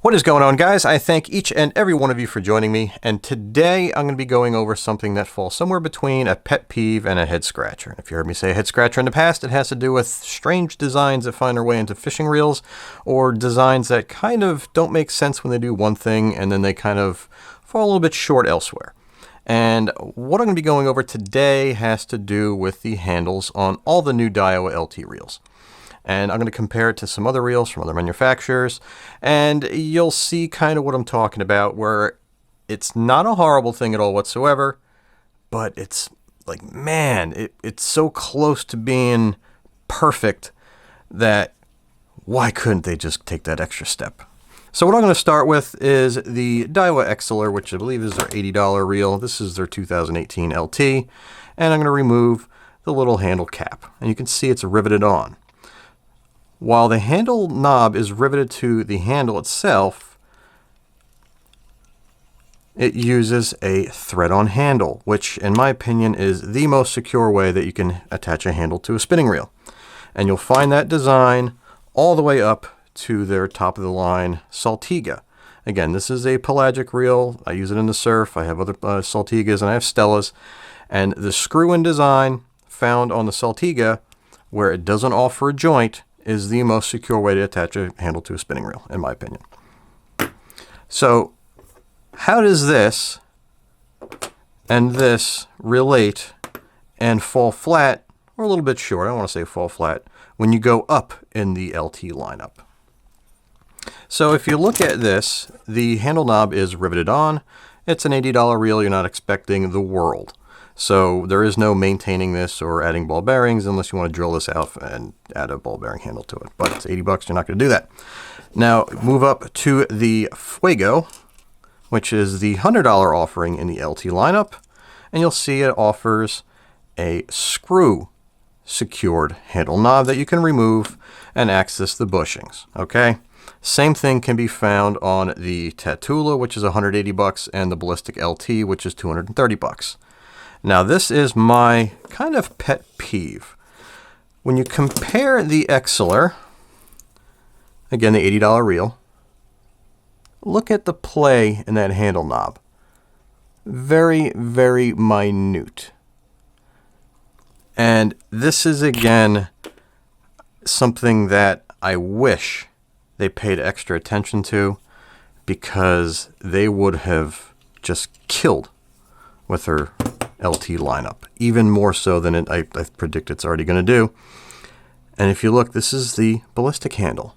What is going on, guys? I thank each and every one of you for joining me, and today I'm going to be going over something that falls somewhere between a pet peeve and a head scratcher. If you heard me say a head scratcher in the past, it has to do with strange designs that find their way into fishing reels, or designs that kind of don't make sense when they do one thing and then they kind of fall a little bit short elsewhere. And what I'm going to be going over today has to do with the handles on all the new Daiwa LT reels. And I'm going to compare it to some other reels from other manufacturers, and you'll see kind of what I'm talking about, where it's not a horrible thing at all whatsoever, but it's like, man, it's so close to being perfect that why couldn't they just take that extra step? So what I'm going to start with is the Daiwa Exceler, which I believe is their $80 reel. This is their 2018 LT, and I'm going to remove the little handle cap, and you can see it's riveted on. While the handle knob is riveted to the handle itself, it uses a thread-on handle, which in my opinion is the most secure way that you can attach a handle to a spinning reel. And you'll find that design all the way up to their top of the line Saltiga. Again, this is a pelagic reel. I use it in the surf. I have other Saltigas and I have Stellas. And the screw-in design found on the Saltiga, where it doesn't offer a joint, is the most secure way to attach a handle to a spinning reel, in my opinion. So, how does this and this relate and fall flat, or a little bit short, I don't want to say fall flat, when you go up in the LT lineup? So if you look at this, the handle knob is riveted on. It's an $80 reel. You're not expecting the world. So there is no maintaining this or adding ball bearings unless you want to drill this out and add a ball bearing handle to it. But it's 80 bucks, you're not going to do that. Now move up to the Fuego, which is the $100 offering in the LT lineup, and you'll see it offers a screw secured handle knob that you can remove and access the bushings. Okay? Same thing can be found on the Tatula, which is 180 bucks, and the Ballistic LT, which is 230 bucks. Now this is my kind of pet peeve. When you compare the Exceler, again the $80 reel, look at the play in that handle knob. Very, very minute. And this is again something that I wish they paid extra attention to, because they would have just killed with her LT lineup, even more so than I predict it's already going to do. And if you look, this is the Ballistic Handle.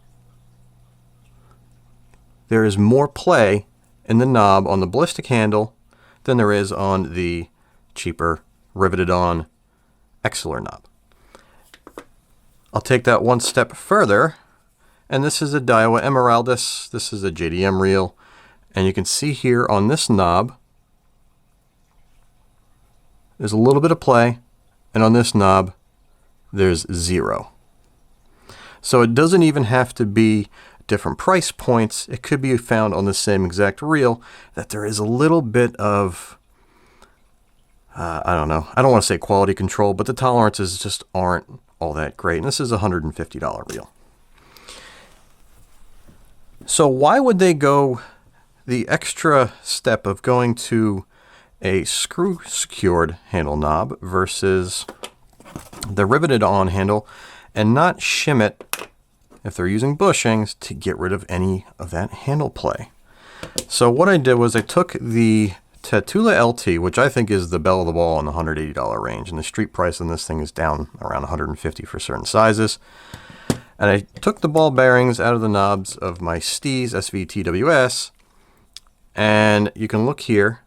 There is more play in the knob on the Ballistic Handle than there is on the cheaper riveted on Exceler knob. I'll take that one step further, and this is a Daiwa Emeraldus. This is a JDM reel, and you can see here on this knob there's a little bit of play, and on this knob, there's zero. So it doesn't even have to be different price points. It could be found on the same exact reel that there is a little bit of, I don't know, I don't want to say quality control, but the tolerances just aren't all that great. And this is a $150 reel. So why would they go the extra step of going to a screw secured handle knob versus the riveted on handle and not shim it if they're using bushings to get rid of any of that handle play? So what I did was I took the Tatula LT, which I think is the belle of the ball in the $180 range, and the street price on this thing is down around $150 for certain sizes. And I took the ball bearings out of the knobs of my Steez SVTWS, and you can look here.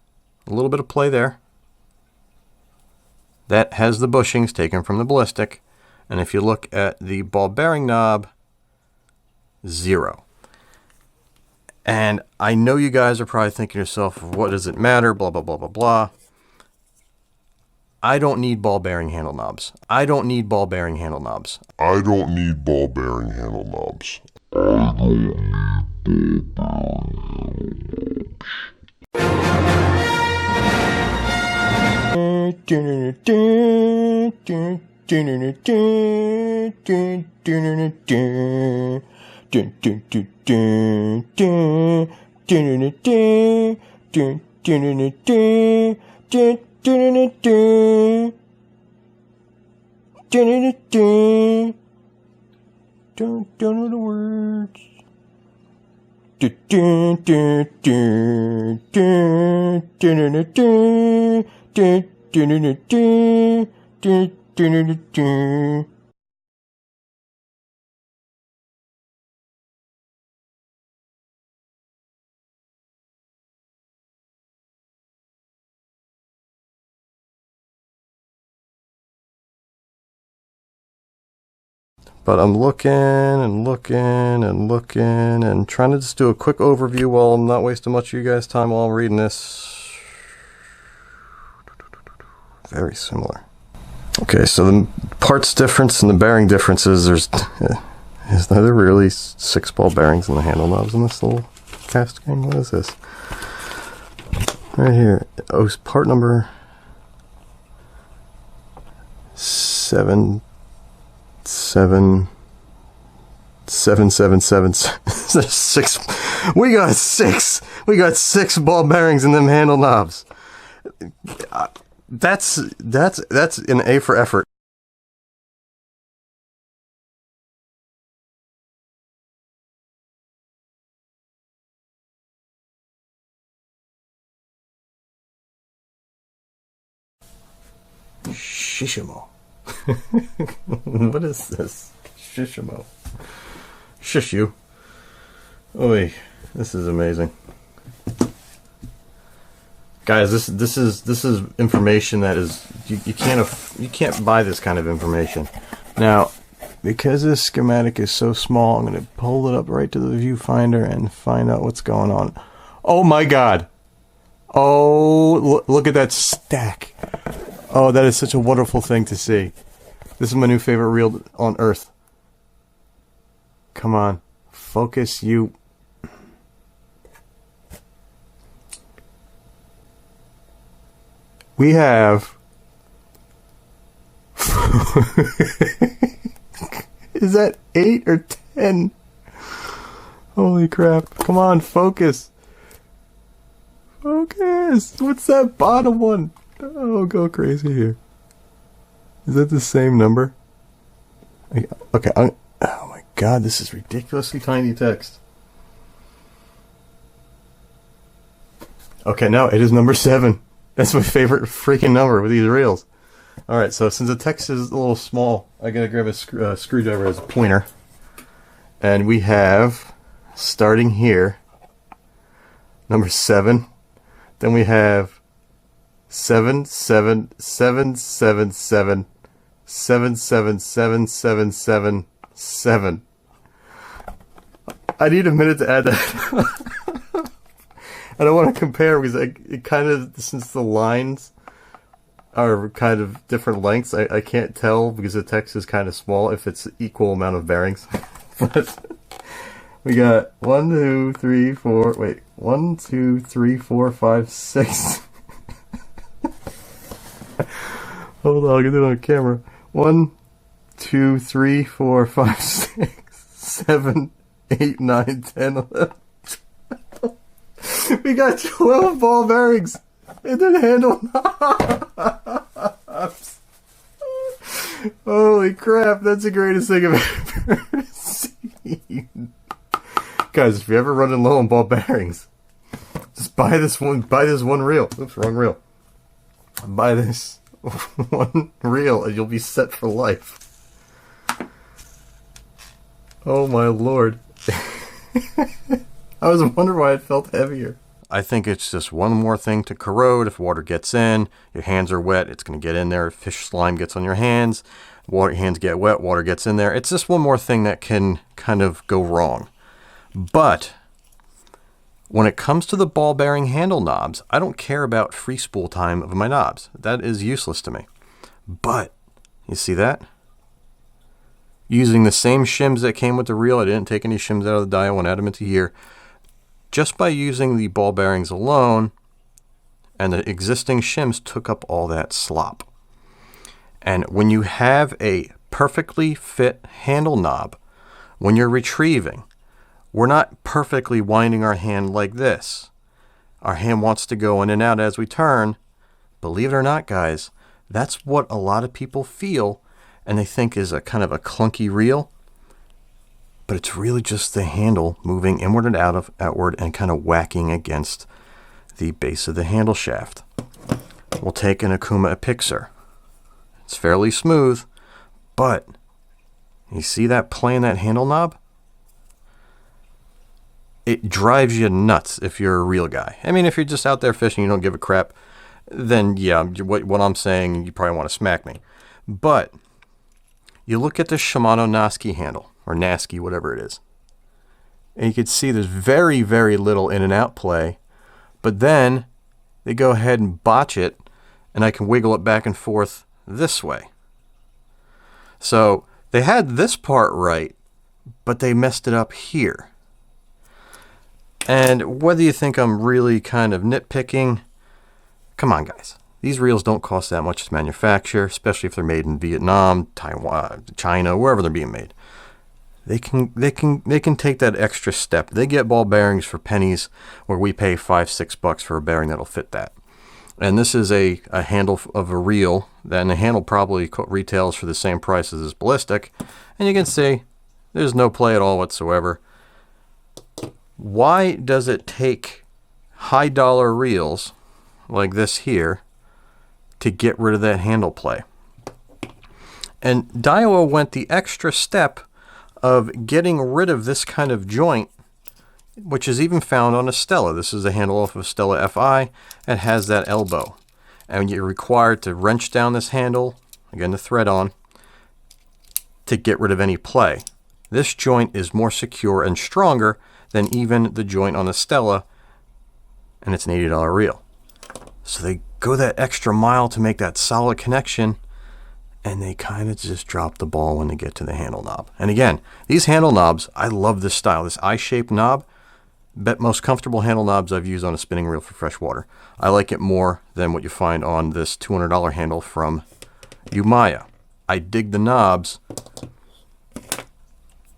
A little bit of play there. That has the bushings taken from the Ballistic. And if you look at the ball bearing knob, zero. And I know you guys are probably thinking to yourself, what does it matter? Blah, blah, blah, blah, blah. I don't need ball bearing handle knobs. I don't need ball bearing handle knobs. I don't need ball bearing handle knobs. I don't need ball bearing handle knobs. Don't know the words. But I'm looking and looking and looking and trying to just do a quick overview while I'm not wasting much of you guys' time while I'm reading this. Very similar. Okay, so the parts difference and the bearing differences, there's there really 6 ball bearings in the handle knobs in this little casting? What is this? Right here. Oh, it's part number 7. 777. 6. We got 6. We got 6 ball bearings in them handle knobs. That's an A for effort. Shishimo. What is this? Shishimo. Shish you. Oi, this is amazing. Guys, this is information that is you can't buy this kind of information. Now, because this schematic is so small, I'm going to pull it up right to the viewfinder and find out what's going on. Oh my god. Oh, look at that stack. Oh, that is such a wonderful thing to see. This is my new favorite reel on earth. Come on. Focus, you. We have... Is that 8 or 10? Holy crap. Come on, focus. Focus. What's that bottom one? Oh, go crazy here. Is that the same number? Okay, oh my god, this is ridiculously tiny text. Okay, no, it is number 7. That's my favorite freaking number with these reels. Alright, so since the text is a little small, I gotta grab a screwdriver as a pointer. And we have, starting here, number 7. Then we have 7, 7, 7, 7, 7, 7, 7, 7, 7, 7, 7. I need a minute to add that. I don't want to compare because it kind of, since the lines are kind of different lengths, I can't tell because the text is kind of small if it's equal amount of bearings. But we got 1, 2, 3, 4, wait, 1, 2, 3, 4, 5, 6. Hold on, I'll get it on camera. 1, 2, 3, 4, 5, 6, 7, 8, 9, 10, 11. We got 12 ball bearings in the handle knobs. Holy crap, that's the greatest thing I've ever seen. Guys, if you're ever running low on ball bearings, just buy this one reel. Oops, wrong reel. Buy this one reel and you'll be set for life. Oh my lord. I was wondering why it felt heavier. I think it's just one more thing to corrode. If water gets in, your hands are wet, it's going to get in there. If fish slime gets on your hands, hands get wet, water gets in there. It's just one more thing that can kind of go wrong. But when it comes to the ball bearing handle knobs, I don't care about free spool time of my knobs. That is useless to me. But, you see that? Using the same shims that came with the reel, I didn't take any shims out of the Daiwa and add them into here. Just by using the ball bearings alone, and the existing shims took up all that slop. And when you have a perfectly fit handle knob, when you're retrieving, we're not perfectly winding our hand like this. Our hand wants to go in and out as we turn. Believe it or not, guys, that's what a lot of people feel and they think is a kind of a clunky reel. But it's really just the handle moving inward and outward and kind of whacking against the base of the handle shaft. We'll take an Akuma Epixer. It's fairly smooth, but you see that play in that handle knob? It drives you nuts if you're a reel guy. I mean, if you're just out there fishing, you don't give a crap, then yeah, what I'm saying, you probably want to smack me. But you look at the Shimano Naski handle, or Naski, whatever it is, and you can see there's very, very little in and out play, but then they go ahead and botch it, and I can wiggle it back and forth this way. So they had this part right, but they messed it up here. And whether you think I'm really kind of nitpicking, come on, guys. These reels don't cost that much to manufacture, especially if they're made in Vietnam, Taiwan, China, wherever they're being made. They can take that extra step. They get ball bearings for pennies, where we pay $5-6 for a bearing that'll fit that. And this is a handle of a reel, and the handle probably retails for the same price as this Ballistic. And you can see there's no play at all whatsoever. Why does it take high dollar reels like this here to get rid of that handle play? And Daiwa went the extra step of getting rid of this kind of joint, which is even found on a Stella. This is a handle off of Stella FI. It has that elbow. And you're required to wrench down this handle, again the thread on, to get rid of any play. This joint is more secure and stronger than even the joint on the Stella, and it's an $80 reel. So they go that extra mile to make that solid connection, and they kind of just drop the ball when they get to the handle knob. And again, these handle knobs, I love this style. This I-shaped knob, most comfortable handle knobs I've used on a spinning reel for freshwater. I like it more than what you find on this $200 handle from Umaya. I dig the knobs.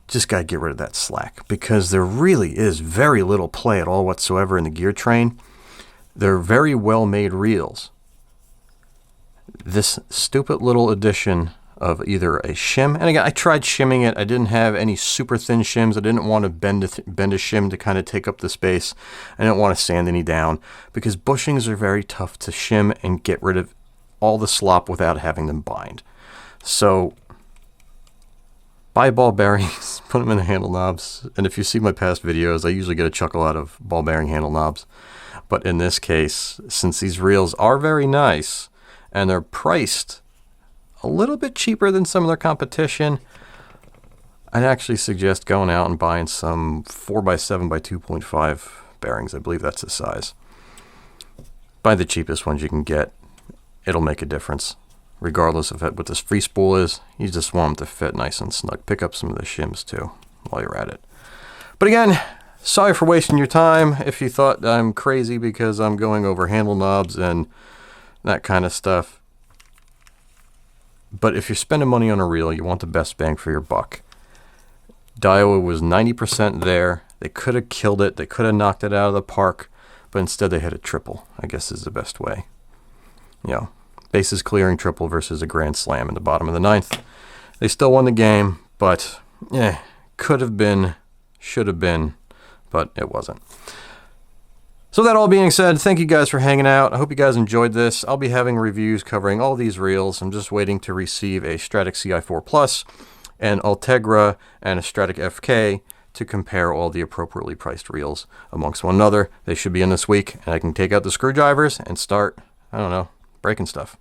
Just got to get rid of that slack, because there really is very little play at all whatsoever in the gear train. They're very well made reels. This stupid little addition of either a shim, and again, I tried shimming it. I didn't have any super thin shims. I didn't want to bend a shim to kind of take up the space. I didn't want to sand any down, because bushings are very tough to shim and get rid of all the slop without having them bind. So buy ball bearings, put them in the handle knobs. And if you see my past videos, I usually get a chuckle out of ball bearing handle knobs. But in this case, since these reels are very nice and they're priced a little bit cheaper than some of their competition, I'd actually suggest going out and buying some 4x7 by 2.5 bearings. I believe that's the size. Buy the cheapest ones you can get. It'll make a difference. Regardless of what this free spool is, you just want them to fit nice and snug. Pick up some of the shims too while you're at it. But again, sorry for wasting your time if you thought I'm crazy because I'm going over handle knobs and that kind of stuff. But if you're spending money on a reel, you want the best bang for your buck. Daiwa was 90% there. They could have killed it. They could have knocked it out of the park, but instead they hit a triple, I guess is the best way. You know, bases clearing triple versus a grand slam in the bottom of the ninth. They still won the game, but could have been, should have been, but it wasn't. So that all being said, thank you guys for hanging out. I hope you guys enjoyed this. I'll be having reviews covering all these reels. I'm just waiting to receive a Stratic CI4 Plus, an Ultegra, and a Stratic FK to compare all the appropriately priced reels amongst one another. They should be in this week, and I can take out the screwdrivers and start, I don't know, breaking stuff.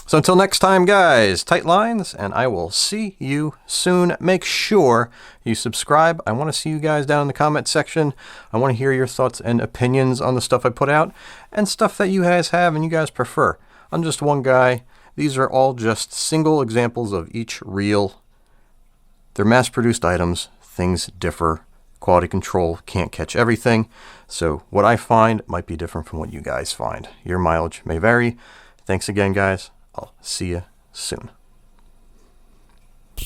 So until next time, guys, tight lines, and I will see you soon. Make sure you subscribe. I want to see you guys down in the comment section. I want to hear your thoughts and opinions on the stuff I put out and stuff that you guys have and you guys prefer. I'm just one guy. These are all just single examples of each reel. They're mass-produced items. Things differ. Quality control can't catch everything. So what I find might be different from what you guys find. Your mileage may vary. Thanks again, guys. I'll see you soon.